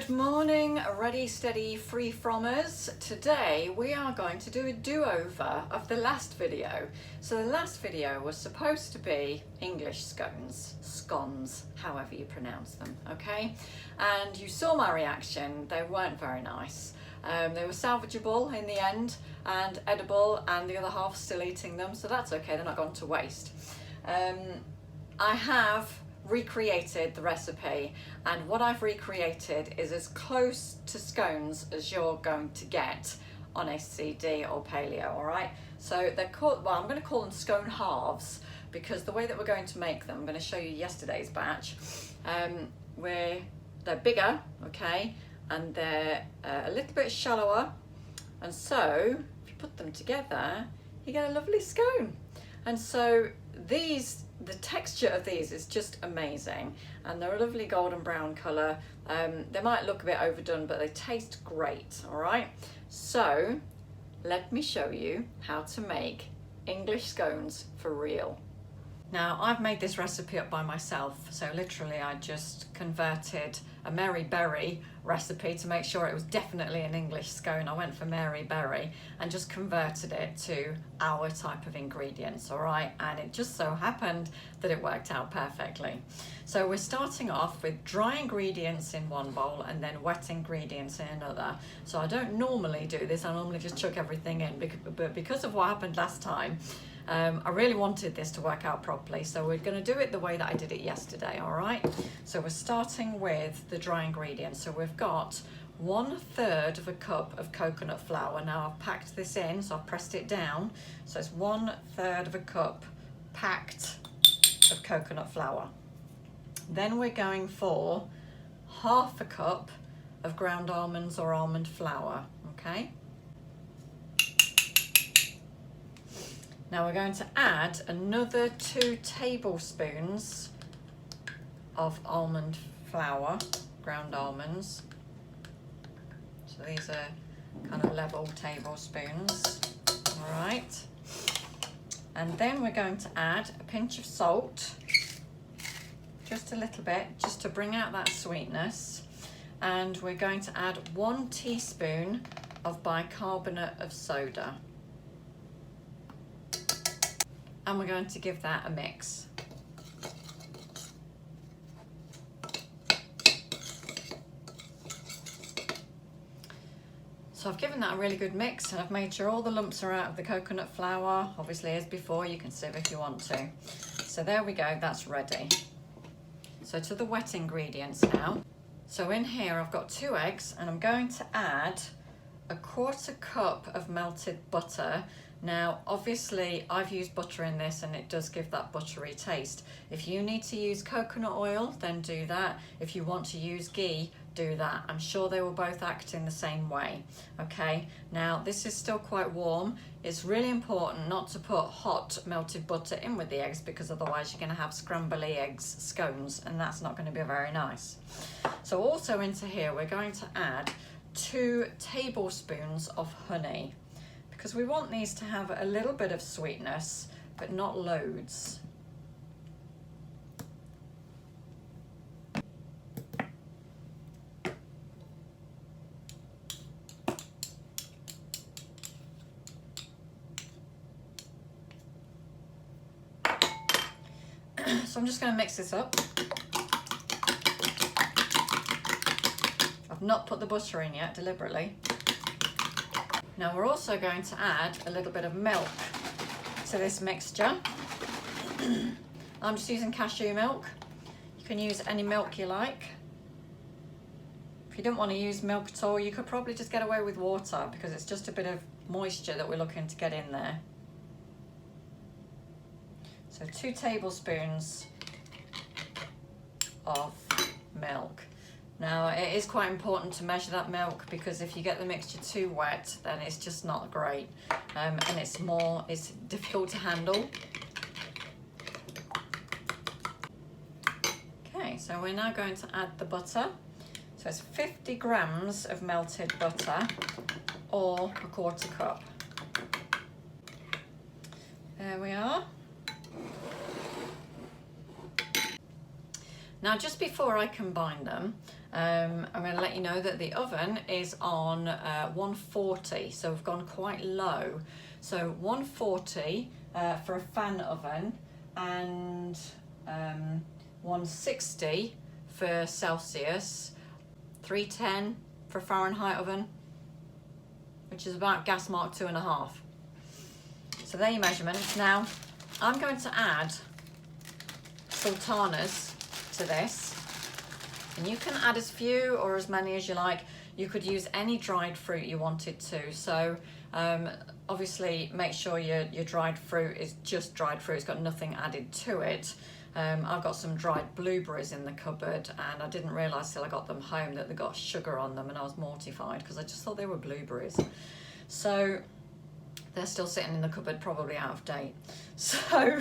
Good morning, ready, steady, free-fromers. Today we are going to do a do-over of the last video. So the last video was supposed to be English scones, however you pronounce them, okay? And you saw my reaction, they weren't very nice. They were salvageable in the end and edible, and the other half still eating them, so that's okay, they're not going to waste. I have recreated the recipe, and what I've recreated is as close to scones as you're going to get on a CD or paleo, all right? So they're called, well, I'm going to call them scone halves, because the way that we're going to make them, I'm going to show you yesterday's batch, they're bigger, okay, and they're a little bit shallower, and so if you put them together you get a lovely scone. And so the texture of these is just amazing, and they're a lovely golden brown colour. They might look a bit overdone, but they taste great, all right? So let me show you how to make English scones for real. Now, I've made this recipe up by myself, so literally I just converted a Mary Berry recipe to make sure it was definitely an English scone. I went for Mary Berry and just converted it to our type of ingredients, all right? And it just so happened that it worked out perfectly. So we're starting off with dry ingredients in one bowl and then wet ingredients in another. So I don't normally do this, I normally just chuck everything in, but because of what happened last time, I really wanted this to work out properly, so we're going to do it the way that I did it yesterday, all right? So we're starting with the dry ingredients. So we've got 1/3 of a cup of coconut flour. Now I've packed this in, so I've pressed it down. So it's 1/3 of a cup packed of coconut flour. Then we're going for 1/2 a cup of ground almonds or almond flour, okay? Now we're going to add another 2 tablespoons of almond flour, ground almonds. So these are kind of level tablespoons, all right? And then we're going to add a pinch of salt, just a little bit, just to bring out that sweetness. And we're going to add 1 teaspoon of bicarbonate of soda. And we're going to give that a mix. So I've given that a really good mix, and I've made sure all the lumps are out of the coconut flour, obviously as before. You can sieve if you want to. So there we go, that's ready. So to the wet ingredients now. So in here I've got 2 eggs, and I'm going to add 1/4 cup of melted butter. Now, obviously, I've used butter in this, and it does give that buttery taste. If you need to use coconut oil, then do that. If you want to use ghee, do that. I'm sure they will both act in the same way, okay? Now, this is still quite warm. It's really important not to put hot melted butter in with the eggs, because otherwise you're going to have scrambly eggs scones, and that's not going to be very nice. So also into here, we're going to add 2 tablespoons of honey, because we want these to have a little bit of sweetness, but not loads. So I'm just going to mix this up. I've not put the butter in yet, deliberately. Now we're also going to add a little bit of milk to this mixture. I'm just using cashew milk. You can use any milk you like. If you don't want to use milk at all, you could probably just get away with water, because it's just a bit of moisture that we're looking to get in there. So 2 tablespoons of milk. Now, it is quite important to measure that milk, because if you get the mixture too wet, then it's just not great, and it's difficult to handle. Okay, so we're now going to add the butter. So it's 50 grams of melted butter, or 1/4 cup. There we are. Now just before I combine them, I'm going to let you know that the oven is on 140, so we've gone quite low. So 140 for a fan oven, and 160 for Celsius, 310 for Fahrenheit oven, which is about gas mark 2.5. So there are your measurements. Now I'm going to add sultanas to this, and you can add as few or as many as you like. You could use any dried fruit you wanted to. So obviously make sure your dried fruit is just dried fruit, it's got nothing added to it. I've got some dried blueberries in the cupboard, and I didn't realise till I got them home that they got sugar on them, and I was mortified because I just thought they were blueberries. So they're still sitting in the cupboard, probably out of date. So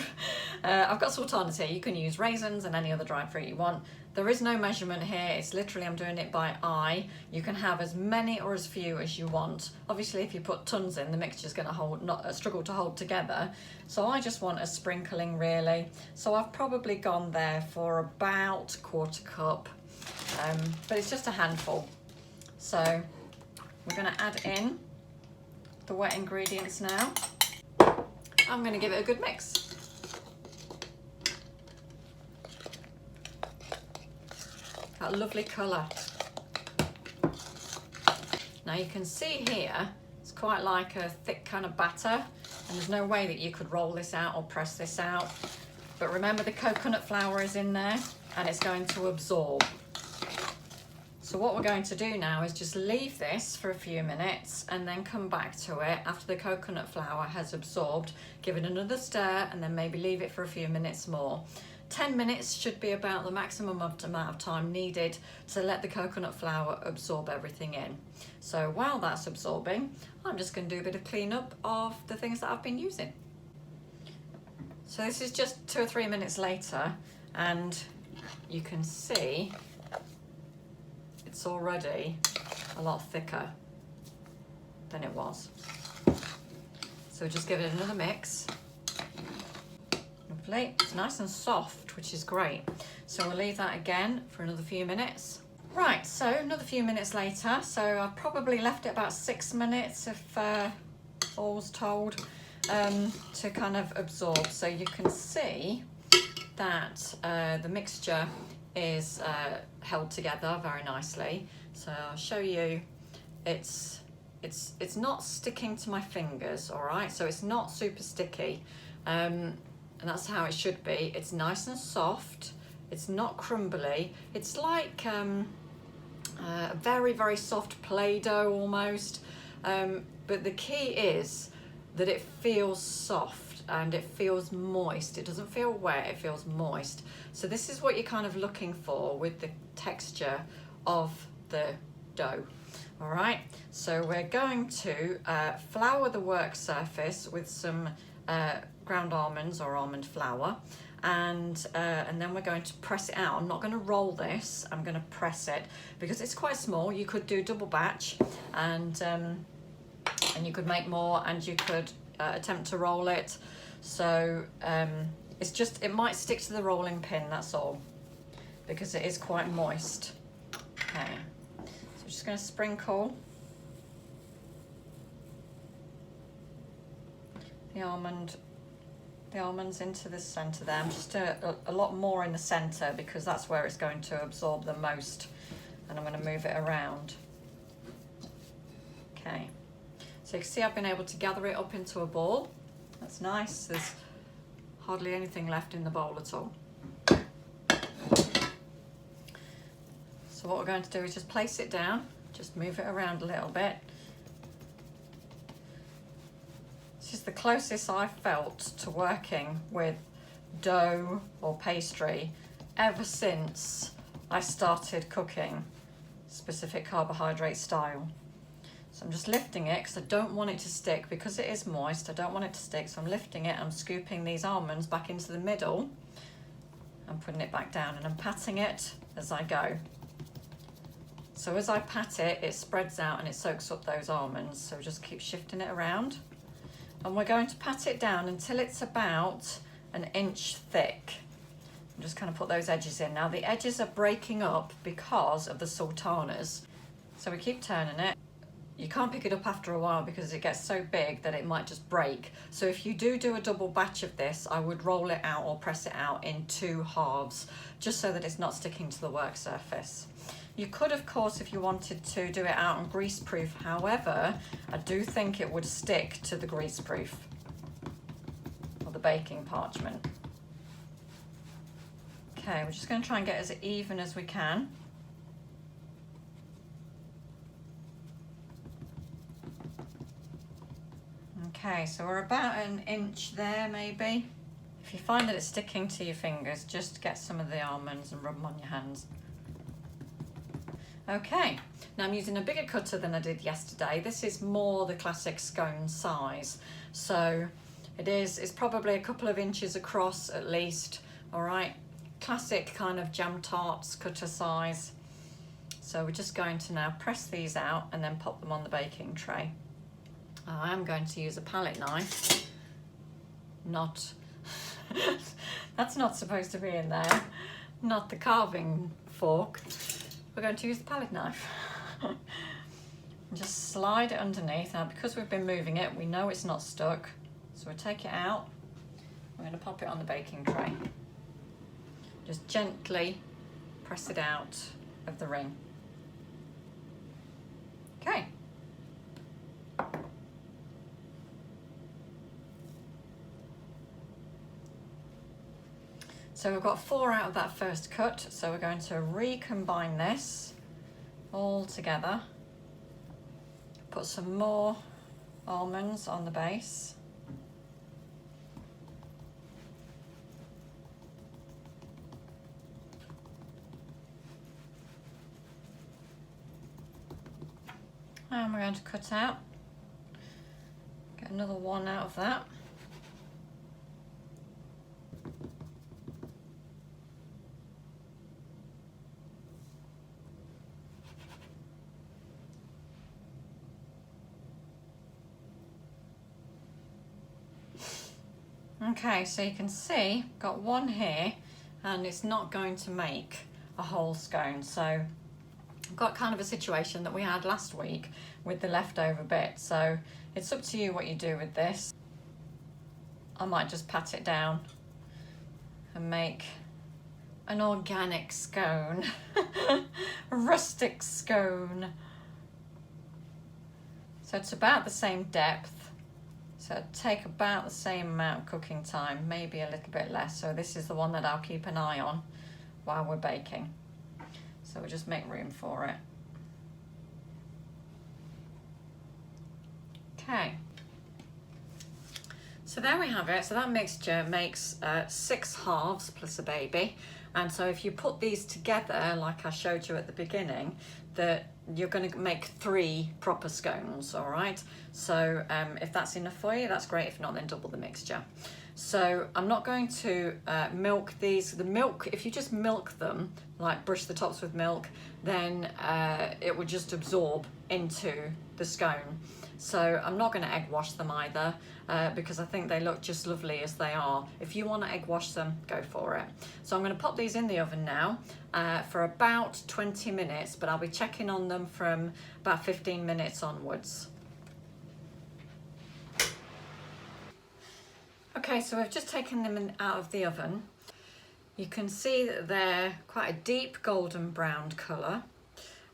I've got sultanas here. You can use raisins and any other dried fruit you want. There is no measurement here. It's literally, I'm doing it by eye. You can have as many or as few as you want. Obviously, if you put tons in, the mixture's going to struggle to hold together. So I just want a sprinkling, really. So I've probably gone there for about 1/4 cup, but it's just a handful. So we're going to add in the wet ingredients now. I'm going to give it a good mix. That lovely colour. Now you can see here, it's quite like a thick kind of batter, and there's no way that you could roll this out or press this out. But remember, the coconut flour is in there and it's going to absorb. So what we're going to do now is just leave this for a few minutes and then come back to it after the coconut flour has absorbed, give it another stir, and then maybe leave it for a few minutes more. 10 minutes should be about the maximum amount of time needed to let the coconut flour absorb everything in. So while that's absorbing, I'm just going to do a bit of cleanup of the things that I've been using. So this is just 2 or 3 minutes later, and you can see it's already a lot thicker than it was. So just give it another mix. Lovely. It's nice and soft, which is great. So we'll leave that again for another few minutes. Right, so another few minutes later, so I've probably left it about 6 minutes if all's told, to kind of absorb. So you can see that the mixture is held together very nicely. So I'll show you, it's not sticking to my fingers, all right? So it's not super sticky, and that's how it should be. It's nice and soft. It's not crumbly. It's like a very, very soft Play-Doh almost. But the key is that it feels soft and it feels moist. It doesn't feel wet, it feels moist. So this is what you're kind of looking for with the texture of the dough. All right, so we're going to flour the work surface with some ground almonds or almond flour, and then we're going to press it out. I'm not going to roll this, I'm going to press it because it's quite small. You could do double batch, and you could make more, and you could attempt to roll it. So it's just, it might stick to the rolling pin, that's all, because it is quite moist. Okay, so I'm just going to sprinkle the almonds into the centre there. I'm just a lot more in the centre because that's where it's going to absorb the most, and I'm going to move it around. Okay, so you can see I've been able to gather it up into a ball. That's nice. There's hardly anything left in the bowl at all. So what we're going to do is just place it down, just move it around a little bit. This is the closest I've felt to working with dough or pastry ever since I started cooking specific carbohydrate style. So I'm just lifting it because I don't want it to stick, because it is moist. I don't want it to stick, so I'm lifting it. I'm scooping these almonds back into the middle and putting it back down, and I'm patting it as I go. So as I pat it, it spreads out and it soaks up those almonds. So just keep shifting it around. And we're going to pat it down until it's about 1 inch thick. I'm just going to put those edges in. Now the edges are breaking up because of the sultanas. So we keep turning it. You can't pick it up after a while because it gets so big that it might just break. So if you do a double batch of this, I would roll it out or press it out in 2 halves, just so that it's not sticking to the work surface. You could, of course, if you wanted to, do it out on greaseproof. However, I do think it would stick to the greaseproof or the baking parchment. Okay, we're just going to try and get as even as we can. Okay, so we're about 1 inch there maybe. If you find that it's sticking to your fingers, just get some of the almonds and rub them on your hands. Okay, now I'm using a bigger cutter than I did yesterday. This is more the classic scone size. So it's probably a couple of inches across at least, all right? Classic kind of jam tarts cutter size. So we're just going to now press these out and then pop them on the baking tray. I am going to use a palette knife, that's not supposed to be in there, not the carving fork. We're going to use the palette knife. And just slide it underneath. Now because we've been moving it, we know it's not stuck, so we'll take it out. We're going to pop it on the baking tray. Just gently press it out of the ring. Okay. So we've got 4 out of that first cut, so we're going to recombine this all together. Put some more almonds on the base. And we're going to cut out, get another 1 out of that. Okay, so you can see, got 1 here, and it's not going to make a whole scone. So I've got kind of a situation that we had last week with the leftover bit. So it's up to you what you do with this. I might just pat it down and make an organic scone, a rustic scone. So it's about the same depth. So it'll take about the same amount of cooking time, maybe a little bit less. So this is the one that I'll keep an eye on while we're baking. So we'll just make room for it. Okay. So there we have it. So that mixture makes 6 halves plus a baby. And so if you put these together, like I showed you at the beginning, that you're going to make 3 proper scones, all right? So if that's enough for you, that's great. If not, then double the mixture. So I'm not going to milk these. The milk, if you just milk them, like brush the tops with milk, then it would just absorb into the scone. So I'm not going to egg wash them either, because I think they look just lovely as they are. If you want to egg wash them, go for it. So I'm going to pop these in the oven now for about 20 minutes, but I'll be checking on them from about 15 minutes onwards. Okay, so we've just taken them out of the oven. You can see that they're quite a deep golden brown colour,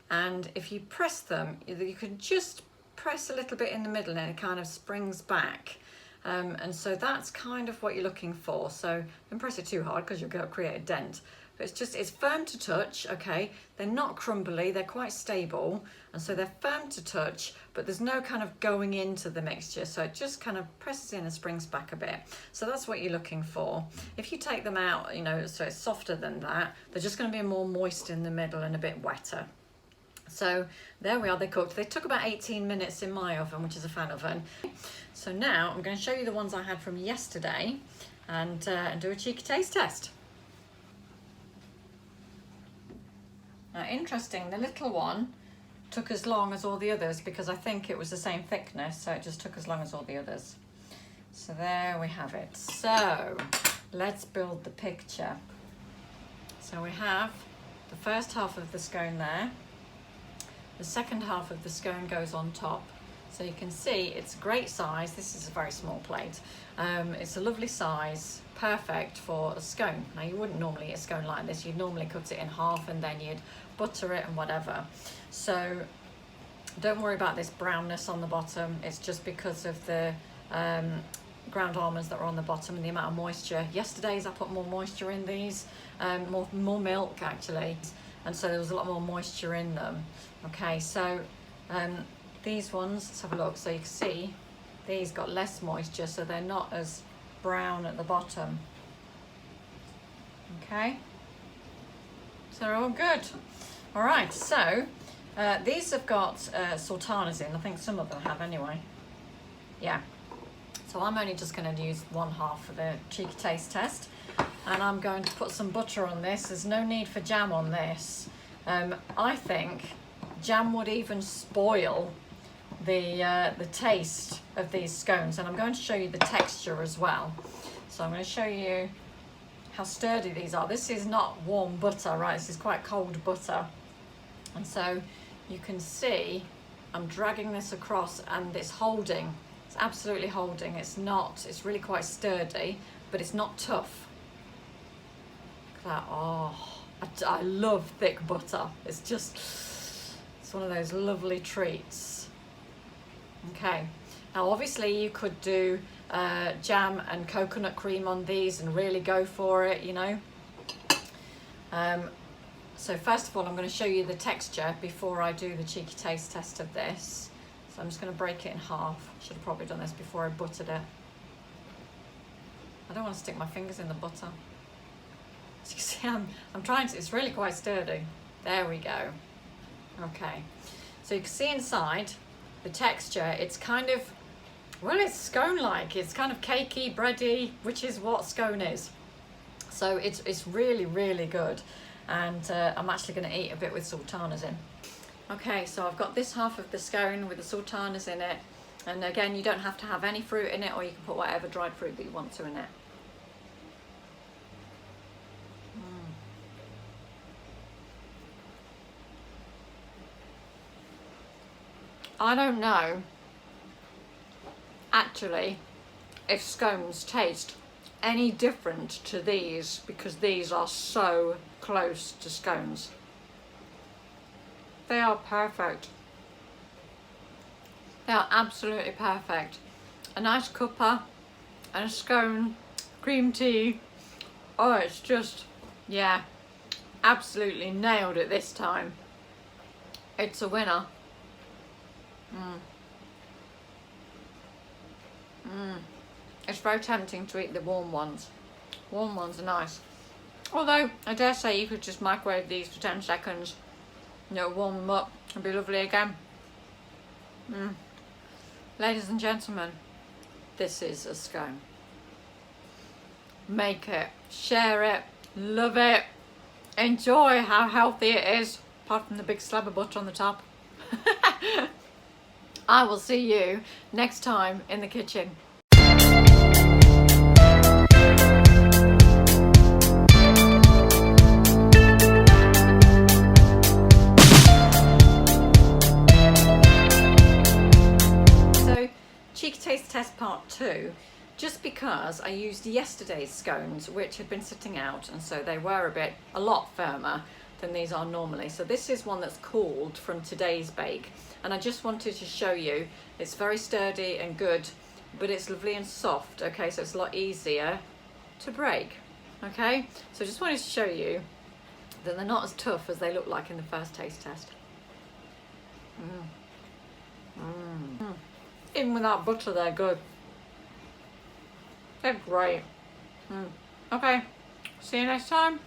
and if you press them, you can just press a little bit in the middle and it kind of springs back, and so that's kind of what you're looking for. So don't press it too hard because you're going to create a dent, but it's firm to touch. Okay, they're not crumbly, they're quite stable, and so they're firm to touch, but there's no kind of going into the mixture, so it just kind of presses in and springs back a bit. So that's what you're looking for. If you take them out, you know, so it's softer than that, they're just going to be more moist in the middle and a bit wetter. So there we are, they cooked. They took about 18 minutes in my oven, which is a fan oven. So now I'm going to show you the ones I had from yesterday and do a cheeky taste test. Now, interesting, the little one took as long as all the others because I think it was the same thickness, so it just took as long as all the others. So there we have it. So let's build the picture. So we have the first half of the scone there. The second half of the scone goes on top. So you can see it's a great size. This is a very small plate. It's a lovely size, perfect for a scone. Now you wouldn't normally eat a scone like this. You'd normally cut it in half and then you'd butter it and whatever. So don't worry about this brownness on the bottom. It's just because of the ground almonds that are on the bottom and the amount of moisture. Yesterday's I put more moisture in these, more milk actually, and so there was a lot more moisture in them. Okay, so these ones, let's have a look. So you can see these got less moisture, so they're not as brown at the bottom. Okay, so they're all good. All right, so these have got sultanas in. I think some of them have anyway. Yeah. So I'm only just going to use one half for the cheeky taste test, and I'm going to put some butter on this. There's no need for jam on this. I think jam would even spoil the taste of these scones, and I'm going to show you the texture as well. So I'm going to show you how sturdy these are. This is not warm butter, right? This is quite cold butter, and so you can see I'm dragging this across and it's holding. It's absolutely holding. It's really quite sturdy, but it's not tough. Look at that. Oh, I love thick butter. It's one of those lovely treats. Okay, now obviously you could do jam and coconut cream on these and really go for it, you know. So first of all, I'm going to show you the texture before I do the cheeky taste test of this. So I'm just going to break it in half. Should have probably done this before I buttered it. I don't want to stick my fingers in the butter. As you can see, I'm trying to, it's really quite sturdy. There we go. Okay, so you can see inside the texture, it's kind of, well, it's scone-like. It's kind of cakey, bready, which is what scone is. So it's really, really good. And I'm actually going to eat a bit with sultanas in. Okay, so I've got this half of the scone with the sultanas in it. And again, you don't have to have any fruit in it, or you can put whatever dried fruit that you want to in it. I don't know, actually, if scones taste any different to these, because these are so close to scones. They are perfect. They are absolutely perfect. A nice cuppa and a scone, cream tea. Oh, it's just, yeah, absolutely nailed it this time. It's a winner. It's very tempting to eat the warm ones. Warm ones are nice. Although, I dare say you could just microwave these for 10 seconds. You know, warm them up. It'll be lovely again. Ladies and gentlemen, this is a scone. Make it, share it, love it, enjoy how healthy it is, apart from the big slab of butter on the top. I will see you next time in the kitchen. So, cheeky taste test part 2. Just because I used yesterday's scones, which had been sitting out, and so they were a lot firmer than these are normally. So this is one that's cooled from today's bake, and I just wanted to show you it's very sturdy and good, but it's lovely and soft. Okay, so it's a lot easier to break. Okay, so just wanted to show you that they're not as tough as they look like in the first taste test. Even without butter, they're good. They're great. Okay, see you next time.